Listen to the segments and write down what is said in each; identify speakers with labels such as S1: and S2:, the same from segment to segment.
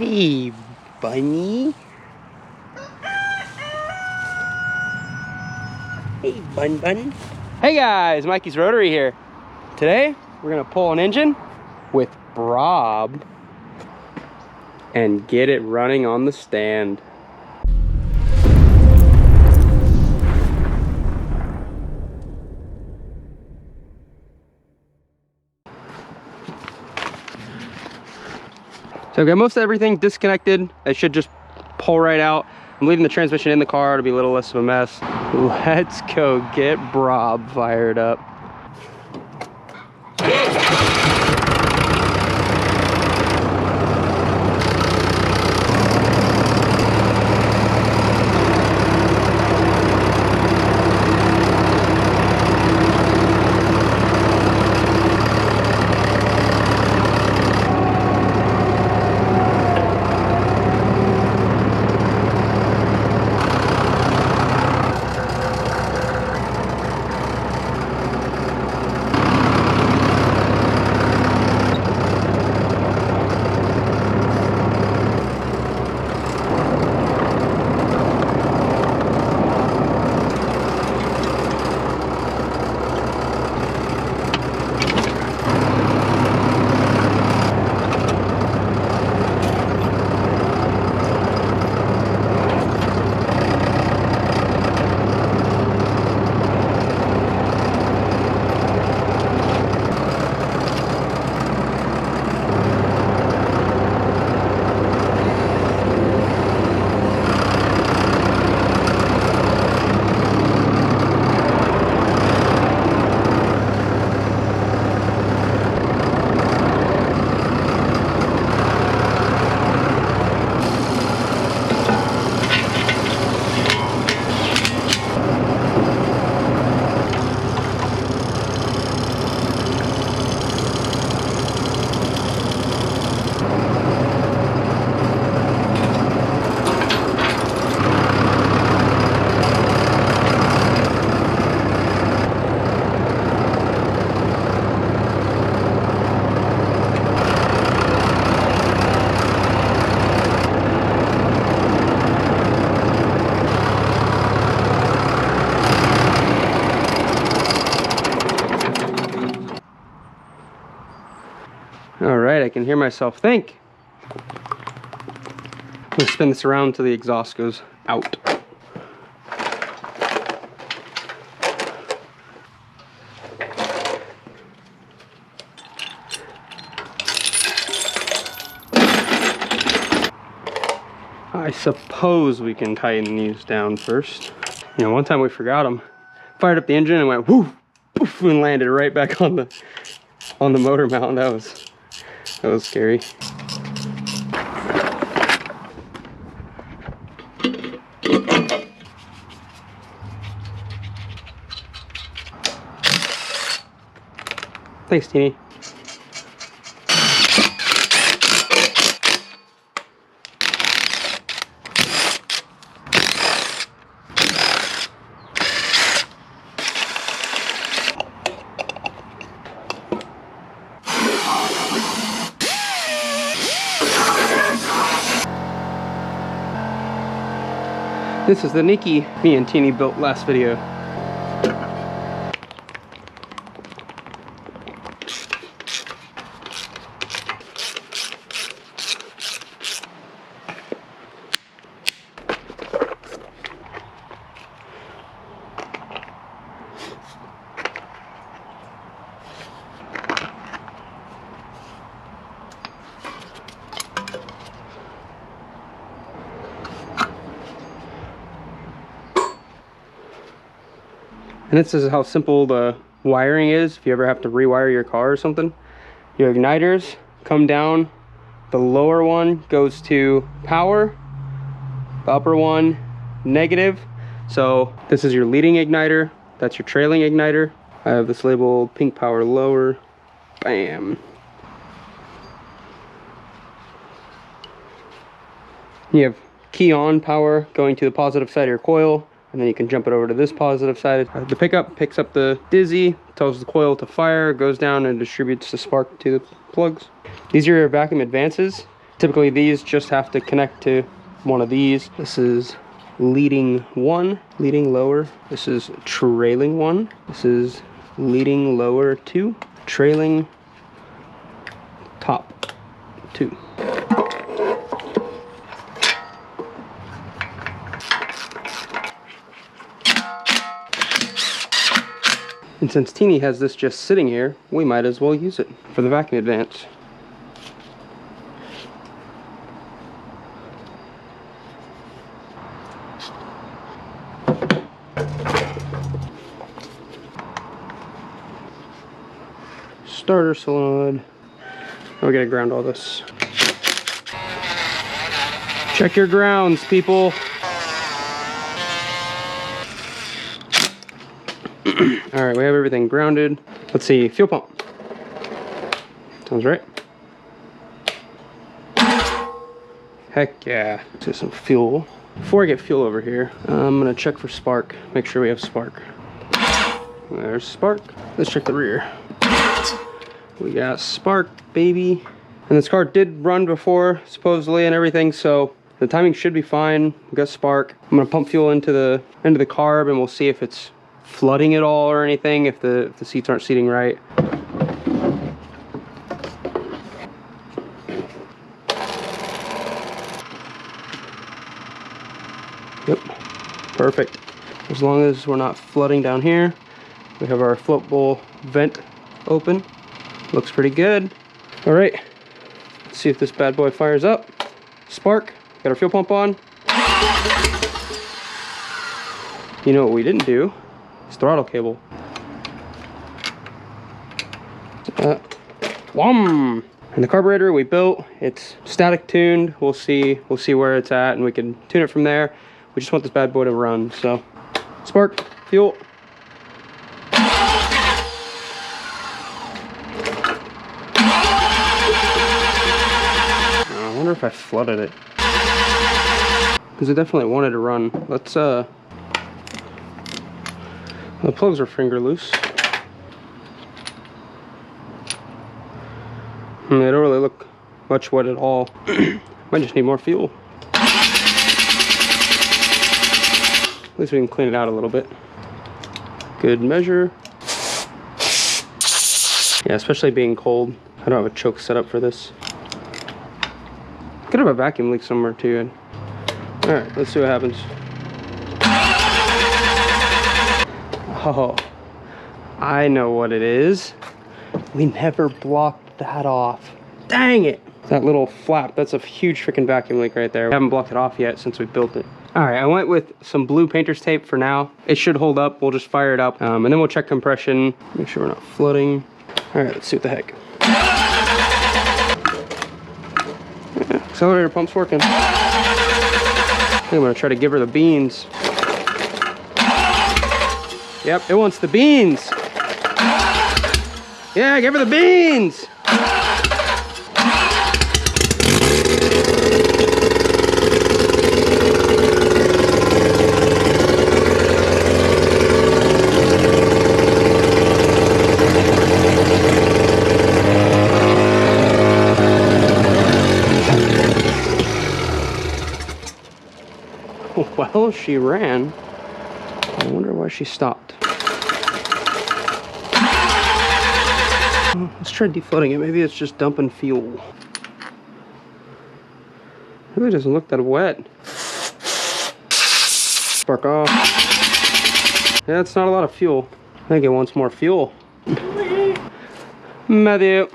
S1: Hey, bunny. Hey, bun bun. Hey guys, Mikey's Rotary here. Today, we're gonna pull an engine with BROB and get it running on the stand. So I've got most everything disconnected. It should just pull right out. I'm leaving the transmission in the car to be a little less of a mess. Let's go get BROB fired up. All right, I can hear myself think. I'm gonna spin this around until the exhaust goes out. I suppose we can tighten these down first. You know, one time we forgot them. Fired up the engine and went whoo, poof, and landed right back on the motor mount. That was scary. Thanks, Teeny. This is the Nikki me and Teeny built last video. And this is how simple the wiring is if you ever have to rewire your car or something. Your igniters come down, the lower one goes to power, the upper one negative. So this is your leading igniter, that's your trailing igniter. I have this labeled pink power lower. Bam. You have key on power going to the positive side of your coil, and then you can jump it over to this positive side. The pickup picks up the dizzy, tells the coil to fire, goes down and distributes the spark to the plugs. These are your vacuum advances. Typically these just have to connect to one of these. This is leading 1, leading lower. This is trailing 1. This is leading lower 2, trailing top 2. And since Teeny has this just sitting here, we might as well use it for the vacuum advance. Starter solenoid. Now we gotta ground all this. Check your grounds, people. All right, we have everything grounded. Let's see, fuel pump. Sounds right. Heck yeah. Let's get some fuel. Before I get fuel over here, I'm gonna check for spark. Make sure we have spark. There's spark. Let's check the rear. We got spark, baby. And this car did run before, supposedly, and everything, so the timing should be fine. We got spark. I'm gonna pump fuel into the carb, and we'll see if it's flooding at all or anything, if the seats aren't seating right. Yep, perfect. As long as we're not flooding down here. We have our float bowl vent open. Looks pretty good. All right, let's see if this bad boy fires up. Spark, got our fuel pump on. You know what we didn't do? It's throttle cable. Wham! And the carburetor we built, it's static tuned. We'll see where it's at, and we can tune it from there. We just want this bad boy to run. So, spark, fuel. I wonder if I flooded it, because it definitely wanted to run. Let's the plugs are finger loose. They don't really look much wet at all. Might just need more fuel. At least we can clean it out a little bit. Good measure. Yeah, especially being cold. I don't have a choke set up for this. Could have a vacuum leak somewhere too. All right, let's see what happens. Oh, I know what it is. We never blocked that off. Dang it. That little flap, that's a huge freaking vacuum leak right there. We haven't blocked it off yet since we built it. All right, I went with some blue painter's tape for now. It should hold up. We'll just fire it up, and then we'll check compression. Make sure we're not flooding. All right, let's see what the heck. Yeah, accelerator pump's working. I think I'm gonna try to give her the beans. Yep, it wants the beans. Yeah, give her the beans. Well, she ran. I wonder why she stopped. Let's try deflooding it. Maybe it's just dumping fuel. Really doesn't look that wet. Spark off. Yeah, it's not a lot of fuel. I think it wants more fuel. Matthew.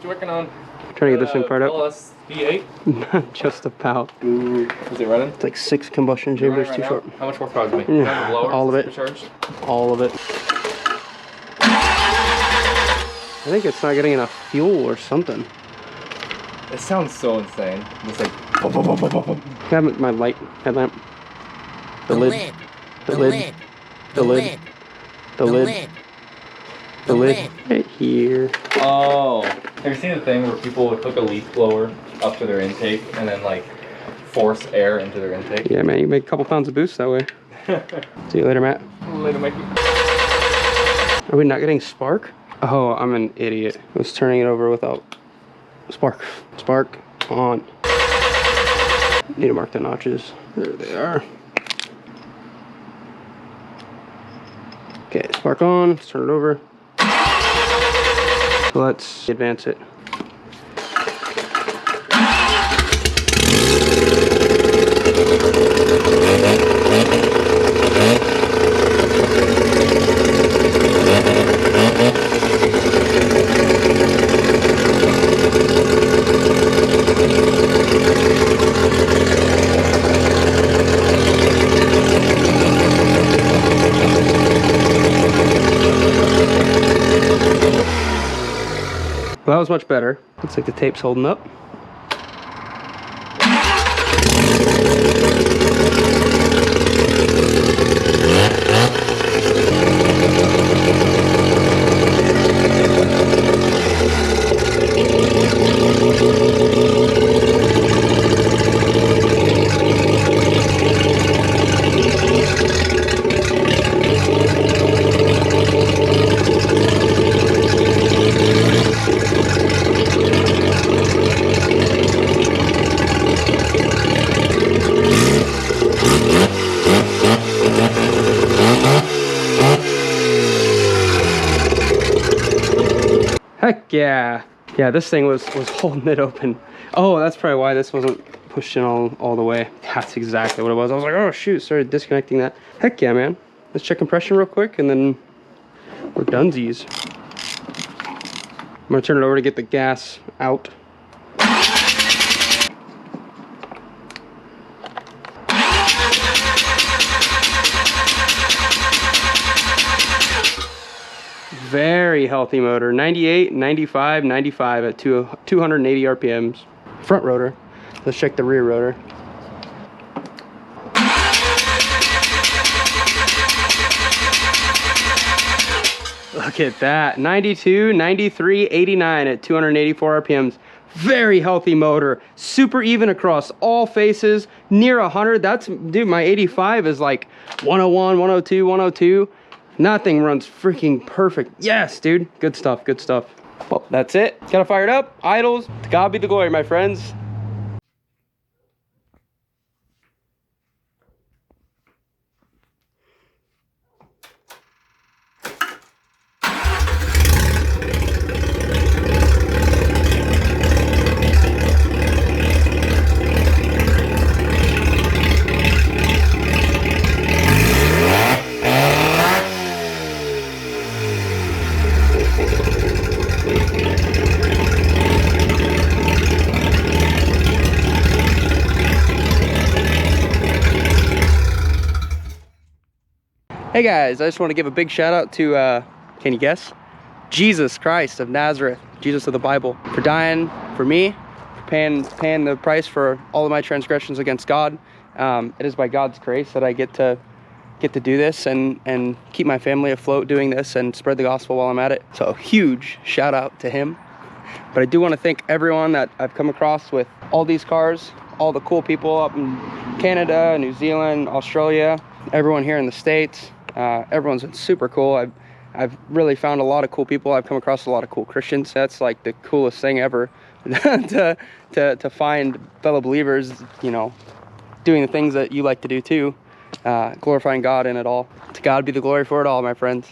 S2: Working on
S1: trying to get this thing fired up.
S2: V8.
S1: Just about.
S2: Ooh. Is it running?
S1: It's like 6 combustion chambers too short.
S2: How much more power do we need?
S1: Yeah, all of it. All of it. I think it's not getting enough fuel or something.
S2: It sounds so insane. It's like
S1: Have my light headlamp. The lid. The lid. The lid. The lid. The lid. Right here.
S2: Oh. Have you seen the thing where people would hook a leaf blower up to their intake and then like force air into their intake?
S1: Yeah, man, you make a couple pounds of boost that way. See you later, Matt.
S2: Later, Mikey.
S1: Are we not getting spark? Oh, I'm an idiot. I was turning it over without spark. Spark on. Need to mark the notches. There they are. Okay, spark on. Let's turn it over. Let's advance it. Well, that was much better. Looks like the tape's holding up. Heck yeah. Yeah, this thing was holding it open. Oh, that's probably why this wasn't pushed in all the way. That's exactly what it was. I was like, oh shoot, started disconnecting that. Heck yeah, man. Let's check compression real quick and then we're dunsies. I'm gonna turn it over to get the gas out. Very healthy motor. 98, 95, 95 at 280 RPMs. Front rotor. Let's check the rear rotor. Look at that. 92, 93, 89 at 284 RPMs. Very healthy motor. Super even across all faces. Near 100. That's, dude, my 85 is like 101, 102, 102. Nothing runs freaking perfect. Yes, dude. Good stuff, good stuff. Well, that's it. Got it fired up. Idles. To God be the glory, my friends. Hey guys, I just want to give a big shout out to, can you guess? Jesus Christ of Nazareth, Jesus of the Bible, for dying for me, for paying the price for all of my transgressions against God. It is by God's grace that I get to do this and keep my family afloat doing this and spread the gospel while I'm at it. So huge shout out to him. But I do want to thank everyone that I've come across with all these cars, all the cool people up in Canada, New Zealand, Australia, everyone here in the States. Everyone's been super cool. I've really found a lot of cool people. I've come across a lot of cool Christians. That's like the coolest thing ever to find fellow believers, you know, doing the things that you like to do too, glorifying God in it all. To God be the glory for it all, my friends.